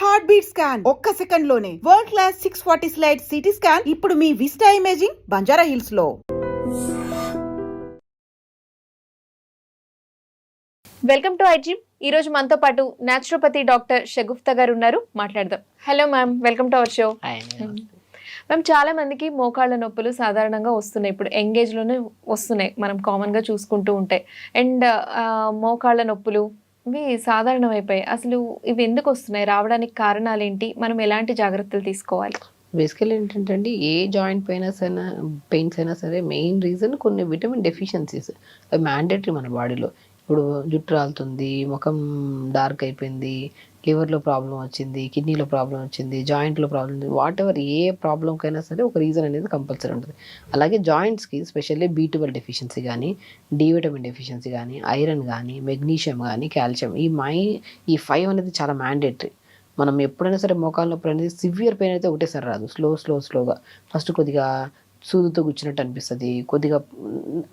Heart beat scan ఒక్క second లోనే world class 640 slide CT scan ఇప్పుడు మీ విస్టా ఇమేజింగ్ బంజారా హిల్స్ లో. Welcome to iDream. ఈ రోజు మనతో పాటు న్యాచురోపతి డాక్టర్ షగుఫ్తా గారు ఉన్నారు, మాట్లాడదాం. Hello ma'am, welcome to our show. Ma'am, చాలా మందికి మోకాళ్ళ నొప్పులు సాధారణంగా వస్తున్నాయి, ఇప్పుడు యంగేజ్ లోనే వస్తున్నాయి, మనం కామన్ గా చూసుకుంటూ ఉంటాయి. అండ్ మోకాళ్ళ నొప్పులు ఇవి సాధారణమైపోయాయి. అసలు ఇవి ఎందుకు వస్తున్నాయి, రావడానికి కారణాలు ఏంటి, మనం ఎలాంటి జాగ్రత్తలు తీసుకోవాలి? బేసికల్ ఏంటంటే అండి, ఏ జాయింట్ పెయిన్స్ అయినా సరే మెయిన్ రీజన్ కొన్ని విటమిన్ డెఫిషియన్సీస్. అవి మ్యాండేటరీ మన బాడీలో. ఇప్పుడు జుట్టు రాలుతుంది, ముఖం డార్క్ అయిపోయింది, లివర్లో ప్రాబ్లం వచ్చింది, కిడ్నీలో ప్రాబ్లం వచ్చింది, జాయింట్లో ప్రాబ్లం ఉంది, వాట్ ఎవర్ ఏ ప్రాబ్లంకైనా సరే ఒక రీజన్ అనేది కంపల్సరీ ఉంటుంది. అలాగే జాయింట్స్కి స్పెషల్లీ B12 డెఫిషియన్సీ కానీ, డి విటమిన్ డెఫిషియన్సీ కానీ, ఐరన్ కానీ, మెగ్నీషియం కానీ, కాల్షియం, ఈ 5 అనేది చాలా మ్యాండేటరీ. మనం ఎప్పుడైనా సరే మోకాళ్ళ నొప్పి అనేది సివియర్ పెయిన్ అయితే ఒకటేసారి రాదు, స్లోగా ఫస్ట్ కొద్దిగా సూదుతో కూర్చున్నట్టు అనిపిస్తుంది, కొద్దిగా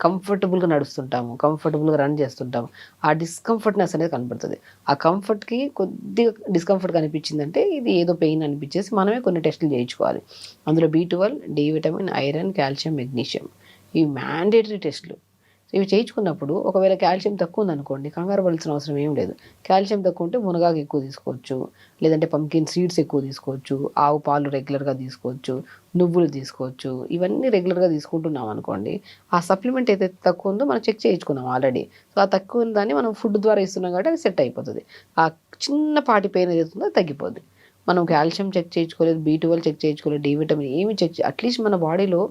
కంఫర్టబుల్గా నడుస్తుంటాము, కంఫర్టబుల్గా రన్ చేస్తుంటాము, ఆ డిస్కంఫర్ట్నెస్ అనేది కనపడుతుంది. ఆ కంఫర్ట్కి కొద్దిగా డిస్కంఫర్ట్ కనిపించిందంటే ఇది ఏదో పెయిన్ అనిపించేసి మనమే కొన్ని టెస్టులు చేయించుకోవాలి. అందులో B12, D vitamin, iron, calcium, magnesium, ఇవి మ్యాండేటరీ టెస్టులు. ఇవి చేయించుకున్నప్పుడు ఒకవేళ కాల్షియం తక్కువ ఉందనుకోండి, కంగారు పడాల్సిన అవసరం ఏం లేదు. కాల్షియం తక్కువ ఉంటే మునగాకు ఎక్కువ తీసుకోవచ్చు, లేదంటే పంకిన్ సీడ్స్ ఎక్కువ తీసుకోవచ్చు, ఆవు పాలు రెగ్యులర్గా తీసుకోవచ్చు, నువ్వులు తీసుకోవచ్చు. ఇవన్నీ రెగ్యులర్గా తీసుకుంటున్నాం అనుకోండి, ఆ సప్లిమెంట్ ఏదైతే తక్కువ ఉందో మనం చెక్ చేయించుకున్నాం ఆల్రెడీ. సో ఆ తక్కువ ఉందని మనం ఫుడ్ ద్వారా ఇస్తున్నాం కాబట్టి అది సెట్ అయిపోతుంది. ఆ చిన్నపాటి పెయిన్ ఏదైతే ఉందో తగ్గిపోద్ది. మనం కాల్షియం చెక్ చేయించుకోలేదు, B12 చెక్ చేయించుకోలేదు, డి విటమిన్ ఏమి అట్లీస్ట్ మన బాడీలో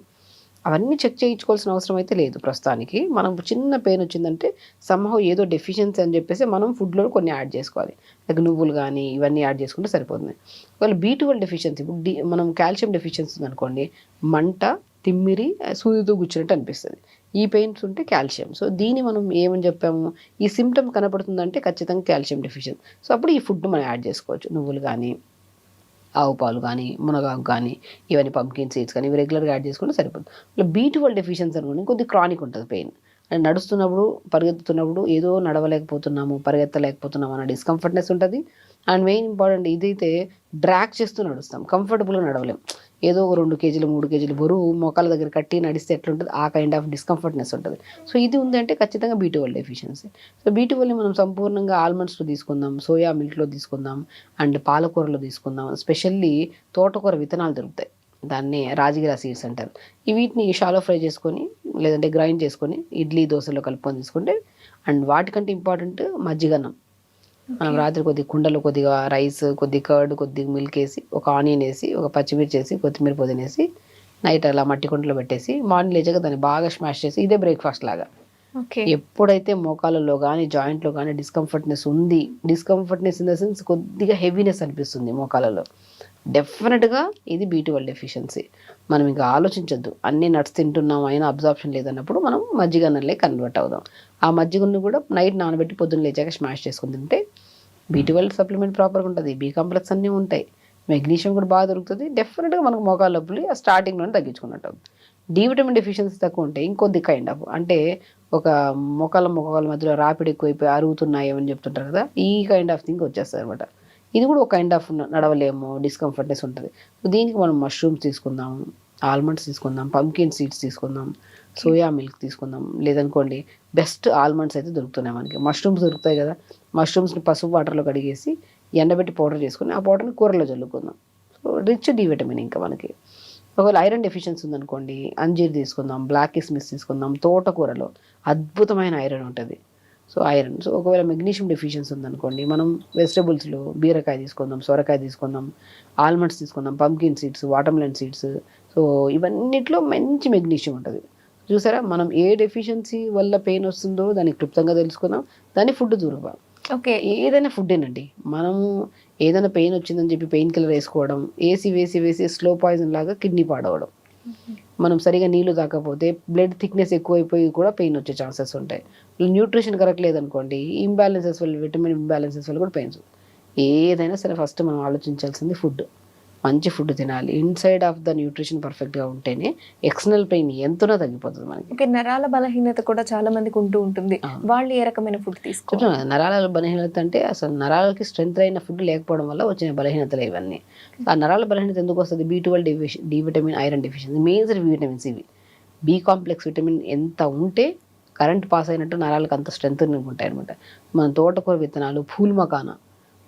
అవన్నీ చెక్ చేయించుకోవాల్సిన అవసరం అయితే లేదు ప్రస్తుతానికి. మనం చిన్న పెయిన్ వచ్చిందంటే సంహవ్ ఏదో డెఫిషియన్సీ అని చెప్పేసి మనం ఫుడ్లో కొన్ని యాడ్ చేసుకోవాలి, లైక్ నువ్వులు కానీ ఇవన్నీ యాడ్ చేసుకుంటే సరిపోతుంది. ఒకవేళ B12 డెఫిషియన్సీ, ఇప్పుడు మనం కాల్షియం డెఫిషియన్సీ ఉందనుకోండి, మంట, తిమ్మిరి, సూదితో కూర్చున్నట్టు అనిపిస్తుంది, ఈ పెయిన్స్ ఉంటే కాల్షియం. సో దీన్ని మనం ఏమని చెప్పాము, ఈ సిమ్టమ్ కనపడుతుందంటే ఖచ్చితంగా కాల్షియం డెఫిషియన్సీ. సో అప్పుడు ఈ ఫుడ్ మనం యాడ్ చేసుకోవచ్చు, నువ్వులు కానీ, ఆవు పాలు కానీ, మునగాకు కానీ, ఇవన్నీ పంకిన్ సీడ్స్ కానీ, ఇవి రెగ్యులర్గా యాడ్ చేసుకుంటే సరిపోతుంది. ఇలా B12 డెఫిషియన్సీ అనుకోండి, కొద్దిగా క్రానిక్ ఉంటుంది పెయిన్. అండ్ నడుస్తున్నప్పుడు, పరిగెత్తుతున్నప్పుడు ఏదో నడవలేకపోతున్నాము, పరిగెత్తలేకపోతున్నాము అన్న డిస్కంఫర్ట్నెస్ ఉంటుంది. అండ్ మెయిన్ ఇంపార్టెంట్, ఇదైతే డ్రాగ్ చేస్తూ నడుస్తాం, కంఫర్టబుల్గా నడవలేం. ఏదో 2 కేజీలు 3 కేజీలు బరువు మోకాల దగ్గర కట్టి నడిస్తే ఎట్లుంటుంది, ఆ కైండ్ ఆఫ్ డిస్కంఫర్ట్నెస్ ఉంటుంది. సో ఇది ఉందంటే ఖచ్చితంగా B12 డెఫిషియన్సీ. సో B12ని మనం సంపూర్ణంగా ఆల్మండ్స్లో తీసుకుందాం, సోయా మిల్క్లో తీసుకుందాం, అండ్ పాలకూరలో తీసుకుందాం. స్పెషల్లీ తోటకూర విత్తనాలు దొరుకుతాయి, దాన్ని రాజగిరా సీడ్స్ అంటారు. వీటిని షాలో ఫ్రై చేసుకొని లేదంటే గ్రైండ్ చేసుకొని ఇడ్లీ దోశలో కలుపుకొని తీసుకుంటే, అండ్ వాటికంటే ఇంపార్టెంట్ మజ్జిగన్నం. మనం రాత్రి కొద్దిగా కుండలో కొద్దిగా రైస్, కొద్దిగా కర్డ్, కొద్దిగా మిల్క్ వేసి, ఒక ఆనియన్ వేసి, ఒక పచ్చిమిర్చి వేసి, కొత్తిమీర పుదీనా వేసి నైట్ అలా మట్టి కుండలో పెట్టేసి మార్నింగ్ లేచాక దాన్ని బాగా స్మాష్ చేసి, ఇదే బ్రేక్ఫాస్ట్ లాగా. ఎప్పుడైతే మోకాళ్ళలో కానీ జాయింట్లో కానీ డిస్కంఫర్ట్నెస్ ఉంది, డిస్కంఫర్ట్నెస్ ఇన్ ద సెన్స్ కొద్దిగా హెవీనెస్ అనిపిస్తుంది మోకాళ్ళలో, డెఫినెట్గా ఇది B12 డెఫిషియన్సీ. మనం ఇంకా ఆలోచించొద్దు, అన్ని నట్స్ తింటున్నాం అయినా అబ్జార్ప్షన్ లేదన్నప్పుడు మనం మజ్జిగన్నలే కన్వర్ట్ అవుదాం. ఆ మజ్జిగను కూడా నైట్ నానబెట్టి పొద్దున్న లేచాక స్మాష్ చేసుకుని తింటే B12 సప్లిమెంట్ ప్రాపర్గా ఉంటుంది, B కాంప్లెక్స్ అన్నీ ఉంటాయి, మెగ్నీషియం కూడా బాగా దొరుకుతుంది. డెఫినెట్గా మనకు మోకాళ్ళ నొప్పులు స్టార్టింగ్లోనే తగ్గించుకున్నట్టు అవుతుంది. డి విటమిన్ డెఫిషియన్సీ తక్కువ ఉంటే ఇంకొద్ది కైండ్ ఆఫ్, అంటే ఒక మోకాళ్ళ మధ్యలో రాపిడి ఎక్కువైపోయి అరుగుతున్నాయి అని చెప్తుంటారు కదా, ఈ కైండ్ ఆఫ్ థింగ్ వచ్చేస్తుంది అనమాట. ఇది కూడా ఒక కైండ్ ఆఫ్ నడవలేము, డిస్కంఫర్ట్నెస్ ఉంటుంది. సో దీనికి మనం మష్రూమ్స్ తీసుకుందాం, ఆల్మండ్స్ తీసుకుందాం, పంకిన్ సీడ్స్ తీసుకుందాం, సోయా మిల్క్ తీసుకుందాం. లేదనుకోండి బెస్ట్ ఆల్మండ్స్ అయితే దొరుకుతున్నాయి మనకి, మష్రూమ్స్ దొరుకుతాయి కదా, మష్రూమ్స్ని పసుపు వాటర్లో కడిగేసి ఎండబెట్టి పౌడర్ చేసుకుని ఆ పౌడర్ని కూరలో చల్లుకుందాం. సో రిచ్ డి విటమిన్ ఇంకా మనకి. ఒకవేళ ఐరన్ డెఫిషియన్సీ ఉందనుకోండి, అంజీర్ తీసుకుందాం, బ్లాక్ కిస్మిస్ తీసుకుందాం, తోటకూరలో అద్భుతమైన ఐరన్ ఉంటుంది. So iron. సో ఒకవేళ మెగ్నీషియం డెఫిషియన్సీ ఉందనుకోండి, మనం వెజిటబుల్స్లో బీరకాయ తీసుకుందాం, సొరకాయ తీసుకుందాం, ఆల్మండ్స్ తీసుకుందాం, pumpkin seeds, watermelon seeds. So ఇవన్నిట్లో మంచి మెగ్నీషియం ఉంటుంది. చూసారా, మనం ఏ డెఫిషియన్సీ వల్ల పెయిన్ వస్తుందో దానికి క్లుప్తంగా తెలుసుకుందాం, దాన్ని ఫుడ్ దూరమా. ఓకే, ఏదైనా ఫుడ్ ఏనండి. మనము ఏదైనా పెయిన్ వచ్చిందని చెప్పి పెయిన్ కిల్లర్ వేసుకోవడం, వేసి స్లో పాయిజన్ లాగా కిడ్నీ పాడవడం, మనం సరిగా నీళ్లు తాకపోతే బ్లడ్ థిక్నెస్ ఎక్కువైపోయి కూడా పెయిన్ వచ్చే ఛాన్సెస్ ఉంటాయి. న్యూట్రిషన్ కరెక్ట్ లేదనుకోండి, ఇంబ్యాలెన్సెస్ వల్ల, విటమిన్ ఇంబ్యాలెన్సెస్ వల్ల కూడా పెయిన్స్. ఏదైనా సరే ఫస్ట్ మనం ఆలోచించాల్సింది ఫుడ్. మంచి ఫుడ్ తినాలి. ఇన్సైడ్ ఆఫ్ ద న్యూట్రిషన్ పర్ఫెక్ట్గా ఉంటేనే ఎక్స్టర్నల్ పెయిన్ ఎంతనో తగ్గిపోతుంది మనకి. ఓకే, నరాల బలహీనత కూడా చాలా మందికి ఉంటూ ఉంటుంది. వాళ్ళు ఏ రకమైన ఫుడ్ తీసుకోవాలి? చెప్తున్నా కదా, నరాల బలహీనత అంటే అసలు నరాలకి స్ట్రెంత్ అయిన ఫుడ్ లేకపోవడం వల్ల వచ్చిన బలహీనతలు ఇవన్నీ. ఆ నరాల బలహీనత ఎందుకు వస్తుంది? B12 D vitamin, iron deficiency, major vitamins ఇవి. బి కాంప్లెక్స్ విటమిన్ ఎంత ఉంటే కరెంట్ పాస్ అయినట్టు నరాలకు అంత స్ట్రెంత్ ఉంటాయి అనమాట. మన తోటకూర విత్తనాలు, పూల్ మకాన,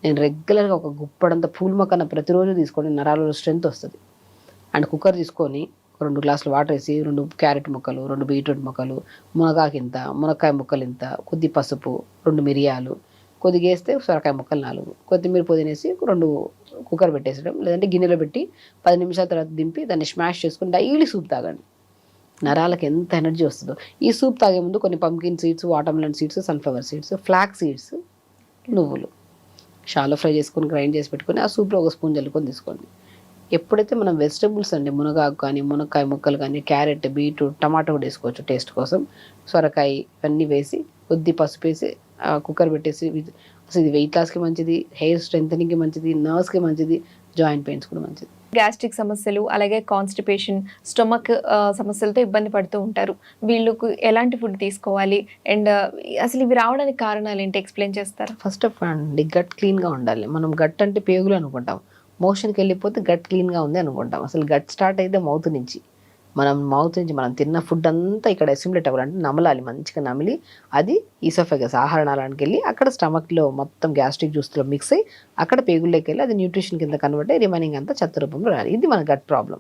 నేను రెగ్యులర్గా ఒక గుప్పడంత పూల్ మకాన ప్రతిరోజు తీసుకొని నరాలలో స్ట్రెంత్ వస్తుంది. అండ్ కుక్కర్ తీసుకొని 2 గ్లాసులు వాటర్ వేసి 2 క్యారెట్ ముక్కలు, 2 బీట్రూట్ ముక్కలు, మునగాకింత, మునక్కాయ ముక్కలు ఇంత, కొద్ది పసుపు, 2 మిరియాలు, కొద్దిగా వేస్తే సొరకాయ ముక్కలు 4, కొత్తిమీర పుదీనేసి 2 కుక్కర్ పెట్టేసడం, లేదంటే గిన్నెలో పెట్టి 10 నిమిషాల తర్వాత దింపి దాన్ని స్మాష్ చేసుకుని డైలీ సూప్ తాగండి. నరాలకు ఎంత ఎనర్జీ వస్తుందో. ఈ సూప్ తాగే ముందు కొన్ని pumpkin seeds, watermelon seeds, sunflower seeds, flax seeds, నువ్వులు షాలో ఫ్రై చేసుకొని గ్రైండ్ చేసి పెట్టుకొని ఆ సూప్లో 1 స్పూన్ జల్లుకొని తీసుకోండి. ఎప్పుడైతే మనం వెజిటబుల్స్ అండి, మునగాకు కానీ, మునక్కాయ ముక్కలు కానీ, క్యారెట్, బీట్రూట్, టమాటో కూడా వేసుకోవచ్చు టేస్ట్ కోసం, సొరకాయ, ఇవన్నీ వేసి కొద్ది పసుపు వేసి కుక్కర్ పెట్టేసి, అసలు ఇది వెయిట్ లాస్కి మంచిది, హెయిర్ స్ట్రెంథనింగ్కి మంచిది, నర్వ్స్కి మంచిది, జాయింట్ పెయిన్స్ కూడా మంచిది. గ్యాస్ట్రిక్ సమస్యలు, అలాగే కాన్స్టిపేషన్, స్టొమక్ సమస్యలతో ఇబ్బంది పడుతూ ఉంటారు. వీళ్ళకు ఎలాంటి ఫుడ్ తీసుకోవాలి అండ్ అసలు ఇవి రావడానికి కారణాలు ఏంటి, ఎక్స్ప్లెయిన్ చేస్తారా? ఫస్ట్ ఆఫ్ ఆల్ అండి, గట్ క్లీన్గా ఉండాలి. మనం గట్ అంటే పేగులు అనుకుంటాం, మోషన్కి వెళ్ళిపోతే గట్ క్లీన్గా ఉంది అనుకుంటాం. అసలు గట్ స్టార్ట్ అయితే మౌత్ నుంచి. మౌత్ నుంచి మనం తిన్న ఫుడ్ అంతా ఇక్కడ అసిమిలేట్ అవ్వాలంటే నమలాలి, మంచిగా నమిలి అది ఈసోఫెగస్ ఆహార నాళానికి వెళ్ళి అక్కడ స్టమక్లో మొత్తం గ్యాస్ట్రిక్ జ్యూస్లో మిక్స్ అయ్యి అక్కడ పేగుల్లోకి వెళ్ళి అది న్యూట్రిషన్ కింద కన్వర్ట్ అయ్యి రిమైనింగ్ అంతా చెత్త రూపంలో రాలి. ఇది మన గట్ ప్రాబ్లం.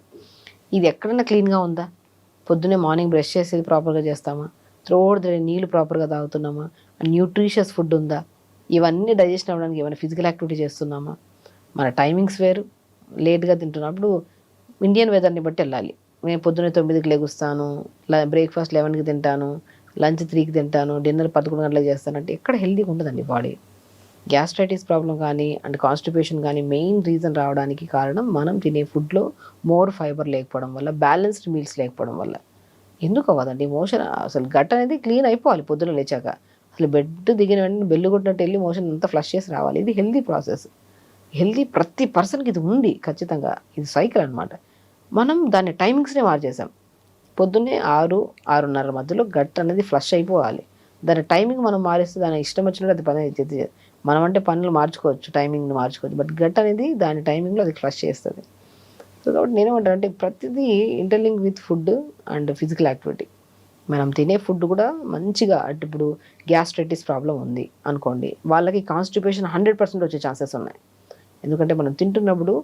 ఇది ఎక్కడైనా క్లీన్గా ఉందా? పొద్దున్నే మార్నింగ్ బ్రష్ చేసేది ప్రాపర్గా చేస్తామా? త్రోడ్ నీళ్ళు ప్రాపర్గా తాగుతున్నామా? న్యూట్రిషియస్ ఫుడ్ ఉందా? ఇవన్నీ డైజెషన్ అవ్వడానికి ఏమైనా ఫిజికల్ యాక్టివిటీ చేస్తున్నామా? మన టైమింగ్స్ వేరు, లేట్గా తింటున్నప్పుడు ఇండియన్ వెదర్ని బట్టి వెళ్ళాలి. నేను పొద్దున్నే 9కి లెగుస్తాను, బ్రేక్ఫాస్ట్ 11కి తింటాను, లంచ్ 3కి తింటాను, డిన్నర్ 11 గంటలకు చేస్తానంటే ఎక్కడ హెల్తీగా ఉండదండి బాడీ. గ్యాస్ట్రైటిస్ ప్రాబ్లం కానీ అండ్ కాన్స్టిపేషన్ కానీ మెయిన్ రీజన్ రావడానికి కారణం మనం తినే ఫుడ్లో మోర్ ఫైబర్ లేకపోవడం వల్ల, బ్యాలెన్స్డ్ మీల్స్ లేకపోవడం వల్ల. ఎందుకు అవ్వదండి మోషన్? అసలు గట్ అనేది క్లీన్ అయిపోవాలి పొద్దున్న లేచాక. అసలు బెడ్ దిగిన వెంటనే బెల్లు కొట్టినట్టు వెళ్ళి మోషన్ అంతా ఫ్లష్ చేసి రావాలి. ఇది హెల్తీ ప్రాసెస్. హెల్తీ ప్రతి పర్సన్కి ఇది ఉంది ఖచ్చితంగా. ఇది సైకిల్ అనమాట. మనం దాని టైమింగ్స్నే మార్చేసాం. పొద్దున్నే 6-6:30 మధ్యలో గట్ అనేది ఫ్లష్ అయిపోవాలి. దాని టైమింగ్ మనం మారిస్తే దాని ఇష్టం వచ్చినట్టు అది పని అయితే, మనం అంటే పనులు మార్చుకోవచ్చు, టైమింగ్ని మార్చుకోవచ్చు, బట్ గట్ అనేది దాని టైమింగ్లో అది ఫ్లష్ చేస్తుంది. సో కాబట్టి నేనేమంటానంటే ప్రతిదీ interlink with food and physical activity. మనం తినే ఫుడ్ కూడా మంచిగా, అంటే ఇప్పుడు గ్యాస్ట్రైటిస్ ప్రాబ్లం ఉంది అనుకోండి, వాళ్ళకి కాన్స్టిపేషన్ 100% వచ్చే ఛాన్సెస్ ఉన్నాయి. ఎందుకంటే మనం తింటున్నప్పుడు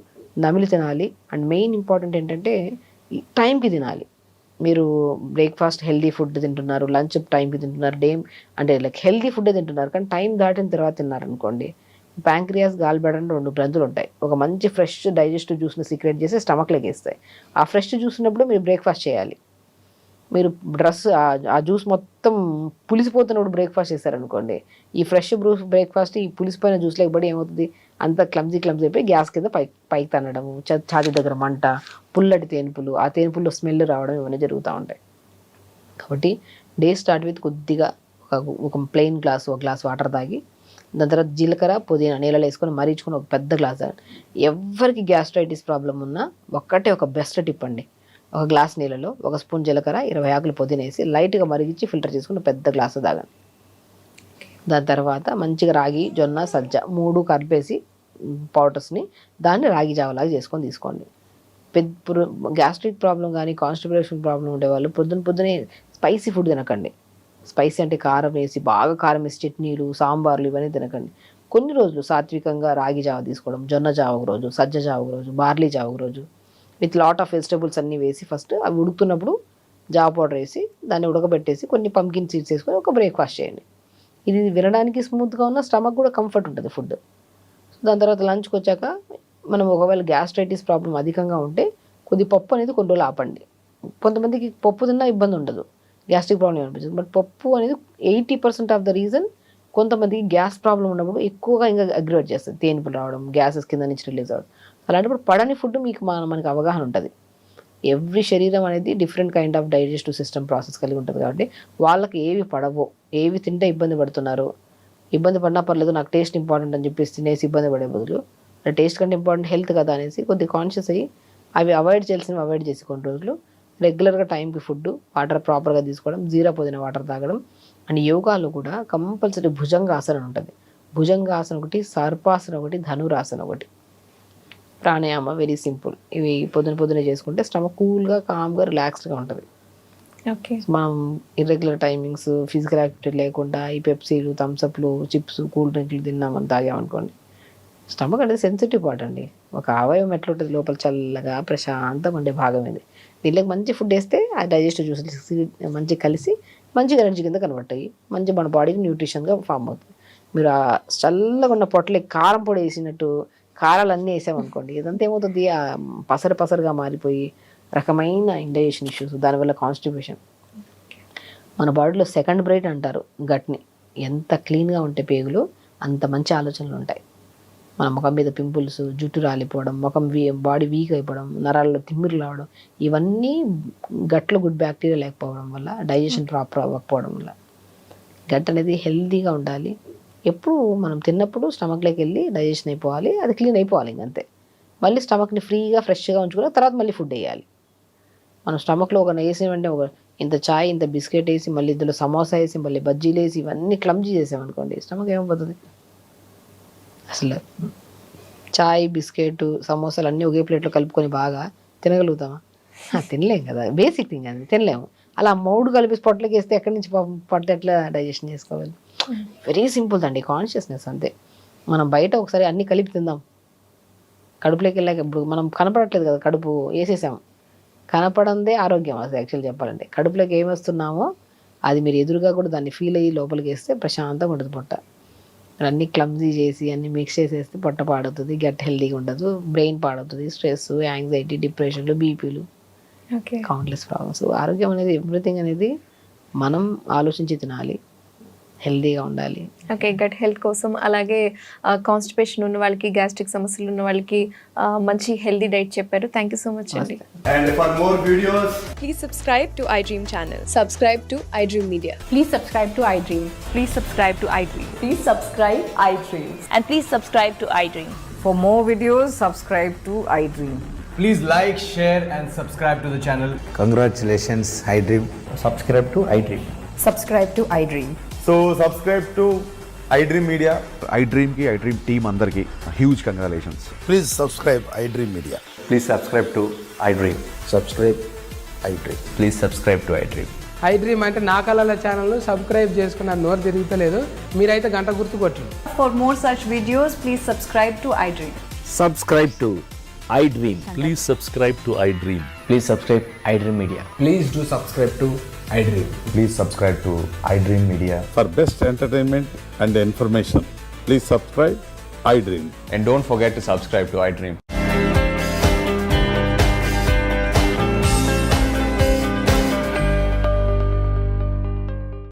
నమిలి తినాలి. అండ్ మెయిన్ ఇంపార్టెంట్ ఏంటంటే టైంకి తినాలి. మీరు బ్రేక్ఫాస్ట్ హెల్దీ ఫుడ్ తింటున్నారు, లంచ్ టైంకి తింటున్నారు, అంటే లైక్ హెల్దీ ఫుడ్ తింటున్నారు, కానీ టైం దాటిన తర్వాత తిన్నారనుకోండి, ప్యాంక్రియాస్, గాల్ బ్లాడర్ అని 2 గ్రంథులు ఉంటాయి. ఒక మంచి ఫ్రెష్ డైజెస్టివ్ జ్యూస్ని సీక్రెట్ చేసి స్టమక్లోకి వేస్తాయి. ఆ ఫ్రెష్ జ్యూస్ ఉన్నప్పుడు మీరు బ్రేక్ఫాస్ట్ చేయాలి. మీరు ఆ జ్యూస్ మొత్తం పులిసిపోతున్నప్పుడు బ్రేక్ఫాస్ట్ చేశారనుకోండి, ఈ ఫ్రెష్ బ్రేక్ఫాస్ట్ ఈ పులిసిపోయిన జ్యూస్ లేకపోతే ఏమవుతుంది, అంత క్లమ్జీ అయిపోయి గ్యాస్ కింద పైకి తన్నడము, ఛాతీ దగ్గర మంట, పుల్లటి తేనుపులు, ఆ తేనుపుల్లో స్మెల్ రావడం, ఇవన్నీ జరుగుతూ ఉంటాయి. కాబట్టి డే స్టార్ట్ విత్ కొద్దిగా ఒక ప్లెయిన్ గ్లాస్, 1 గ్లాస్ వాటర్ తాగి, దాని తర్వాత జీలకర్ర, పుదీనా నీళ్ళలో వేసుకొని మరీచుకొని ఒక పెద్ద గ్లాస్ తాగండి. ఎవరికి గ్యాస్ట్రైటిస్ ప్రాబ్లం ఉన్నా ఒక బెస్ట్ టిప్ అండి, 1 గ్లాస్ నీళ్ళలో 1 స్పూన్ జీలకర్ర, 20 ఆకులు పుదీనా వేసి లైట్గా మరిగించి ఫిల్టర్ చేసుకుని పెద్ద గ్లాసు తాగండి. దాని తర్వాత మంచిగా రాగి, జొన్న, సజ్జ 3 కలిపేసి పౌడర్స్ని దాన్ని రాగి జావలాగా చేసుకొని తీసుకోండి. గ్యాస్ట్రిక్ ప్రాబ్లం కానీ కాన్స్టిపేషన్ ప్రాబ్లం ఉండేవాళ్ళు పొద్దునే స్పైసీ ఫుడ్ తినకండి. స్పైసీ అంటే కారం వేసి, బాగా కారం వేసి చట్నీలు, సాంబార్లు ఇవన్నీ తినకండి. కొన్ని రోజులు సాత్వికంగా రాగి జావ తీసుకోవడం, జొన్న జావ ఒక రోజు, సజ్జ జావ ఒక రోజు, బార్లీ జావ ఒక రోజు, విత్ లాట్ ఆఫ్ వెజిటబుల్స్ అన్నీ వేసి ఫస్ట్ అవి ఉడుకుతున్నప్పుడు జావ పౌడర్ వేసి దాన్ని ఉడకబెట్టేసి కొన్ని పంకిన్ సీడ్స్ వేసుకొని ఒక బ్రేక్ఫాస్ట్ చేయండి. ఇది వినడానికి స్మూత్గా ఉన్న, స్టమక్ కూడా కంఫర్ట్ ఉంటుంది ఫుడ్. దాని తర్వాత లంచ్కి వచ్చాక మనం ఒకవేళ గ్యాస్ట్రైటిస్ ప్రాబ్లం అధికంగా ఉంటే కొద్ది పప్పు అనేది కొన్ని రోజులు ఆపండి. కొంతమందికి పప్పు తిన్నా ఇబ్బంది ఉండదు, గ్యాస్ట్రిక్ ప్రాబ్లం అనిపిస్తుంది, బట్ పప్పు అనేది 80% ఆఫ్ ద రీజన్. కొంతమందికి గ్యాస్ ప్రాబ్లం ఉన్నప్పుడు ఎక్కువగా ఇంకా అగ్రివేట్ చేస్తుంది, తేనుపులు రావడం, గ్యాసెస్ కింద నుంచి రిలీజ్ అవ్వడం. అలాంటప్పుడు పడని ఫుడ్ మనకి అవగాహన ఉంటుంది. ఎవ్రీ శరీరం అనేది different kind of digestive system process కలిగి ఉంటుంది. కాబట్టి వాళ్ళకి ఏవి పడవో, ఏవి తింటే ఇబ్బంది పడుతున్నారో, ఇబ్బంది పడినా పర్లేదు నాకు టేస్ట్ ఇంపార్టెంట్ అని చెప్పేసి తినేసి ఇబ్బంది పడే బదులు టేస్ట్ కంటే ఇంపార్టెంట్ హెల్త్ కదా అనేసి కొద్దిగా కాన్షియస్ అయ్యి అవి అవాయిడ్ చేయాల్సినవి అవాయిడ్ చేసి కొన్ని రోజులు రెగ్యులర్గా టైంకి ఫుడ్, వాటర్ ప్రాపర్గా తీసుకోవడం, జీరా పుదీనా వాటర్ తాగడం. అండ్ యోగాలో కూడా కంపల్సరీ భుజంగాసనం ఉంటుంది. భుజంగాసనం ఒకటి, సర్పాసనం ఒకటి, ధనురాసనం ఒకటి, ప్రాణాయామ వెరీ సింపుల్. ఇవి పొద్దునే చేసుకుంటే స్టమక్ కూల్గా, కామ్గా, రిలాక్స్డ్గా ఉంటుంది. ఓకే. మనం ఇర్రెగ్యులర్ టైమింగ్స్, ఫిజికల్ యాక్టివిటీ లేకుండా ఈ పెప్సీలు, థమ్స్అప్లు, చిప్స్, కూల్ డ్రింక్లు తిన్నామని తాగామనుకోండి, స్టమక్ అనేది సెన్సిటివ్ పార్ట్ అండి. ఒక అవయవం ఎట్లుంటుంది లోపల చల్లగా ప్రశాంతంగా ఉండే భాగం ఇది. దీనికి మంచి ఫుడ్ వేస్తే ఆ డైజెస్టివ్ జ్యూసెస్ మంచిగా కలిసి మంచిగా ఎనర్జీ కింద కన్వర్ట్ అయ్యి మంచి మన బాడీకి న్యూట్రిషన్గా ఫామ్ అవుతుంది. మీరు ఆ చల్లగా ఉన్న పొట్టలే కారం పొడి వేసినట్టు కారాలన్నీ వేసామనుకోండి, ఇదంతా ఏమవుతుంది, ఆ పసరుగా మారిపోయి రకమైన ఇండైజెషన్ ఇష్యూస్, దానివల్ల కాన్స్టిపేషన్. మన బాడీలో సెకండ్ బ్రైట్ అంటారు గట్ని. ఎంత క్లీన్గా ఉంటే పేగులు అంత మంచి ఆలోచనలు ఉంటాయి. మన ముఖం మీద పింపుల్స్, జుట్టు రాలిపోవడం, బాడీ వీక్ అయిపోవడం, నరాల్లో తిమ్మిరి రావడం, ఇవన్నీ గట్లో గుడ్ బ్యాక్టీరియా లేకపోవడం వల్ల, డైజెషన్ ప్రాపర్ అవ్వకపోవడం వల్ల. గట్ అనేది హెల్తీగా ఉండాలి. ఎప్పుడు మనం తిన్నప్పుడు స్టమక్లోకి వెళ్ళి డైజెషన్ అయిపోవాలి, అది క్లీన్ అయిపోవాలి. ఇంకంతే. మళ్ళీ స్టమక్ని ఫ్రీగా ఫ్రెష్గా ఉంచుకుని తర్వాత మళ్ళీ ఫుడ్ వేయాలి. మనం స్టమక్లో ఒక వేసామంటే ఒక ఇంత చాయ్, ఇంత బిస్కెట్ వేసి, మళ్ళీ ఇందులో సమోసా వేసి, మళ్ళీ బజ్జీలు వేసి, ఇవన్నీ క్లమ్జీ చేసామనుకోండి, స్టమక్ ఏమైపోతుంది అసలు. చాయ్, బిస్కెట్, సమోసాలు అన్నీ ఒకే ప్లేట్లో కలుపుకొని బాగా తినగలుగుతామా? తినలేం కదా, బేసిక్ థింగ్ అది, తినలేము. అలా మూడు కలిపి పొట్టలోకి వేస్తే ఎక్కడి నుంచి పొట్ట ఎట్లా డైజెషన్ చేసుకోవాలి? వెరీ సింపుల్ అండి, కాన్షియస్నెస్ అంతే. మనం బయట ఒకసారి అన్నీ కలిపి తిందాం, కడుపులోకి వెళ్ళాక. ఇప్పుడు మనం కనపడట్లేదు కదా, కడుపు వేసేసాం, కనపడందే ఆరోగ్యం అసలు. యాక్చువల్ చెప్పాలంటే కడుపులోకి ఏమి వస్తున్నామో అది మీరు ఎదురుగా కూడా దాన్ని ఫీల్ అయ్యి లోపలికి వేస్తే ప్రశాంతంగా ఉంటుంది పొట్ట. అన్నీ క్లమ్జీ చేసి అన్నీ మిక్స్ చేసేస్తే పొట్ట పాడవుతుంది, గట్ హెల్తీగా ఉండదు, బ్రెయిన్ పాడవుతుంది, స్ట్రెస్, యాంగ్జైటీ, డిప్రెషన్లు, బీపీలు, కౌంట్లెస్ ప్రాబ్లమ్స్. ఆరోగ్యం అనేది ఎవ్రీథింగ్ అనేది మనం ఆలోచించి తినాలి, హెల్తీగా ఉండాలి. ఓకే. గట్ హెల్త్ కోసం, అలాగే కాన్స్టిపేషన్ ఉన్న వాళ్ళకి, గ్యాస్ట్రిక్ సమస్యలు ఉన్న వాళ్ళకి మంచి హెల్తీ డైట్ చెప్పారు. థ్యాంక్ యూ సో మచ్ అండి. And for more videos, Please subscribe to iDream channel. Subscribe to iDream Media. Please subscribe to iDream. Please subscribe to iDream. Please subscribe iDream. And please subscribe to iDream. For more videos, subscribe to iDream. please like, share and subscribe to the channel. Congratulations, iDream. Subscribe to iDream. Subscribe to iDream. So subscribe to iDream Media. iDream team andarki huge congratulations. Please subscribe iDream Media. Please subscribe to iDream. Subscribe iDream. Please subscribe to iDream. iDream అంటే నా కళల ఛానల్ను subscribe చేసుకున్న నోరు తిరుగుతలేదు, మీరైతే గంట గుర్తు కొట్టండి. For more such videos, please subscribe to iDream. Subscribe to iDream. Please subscribe to iDream. Please subscribe iDream Media. Please do subscribe to iDream. Please subscribe to iDream Media. For best entertainment and information, please subscribe iDream. And don't forget to subscribe to iDream.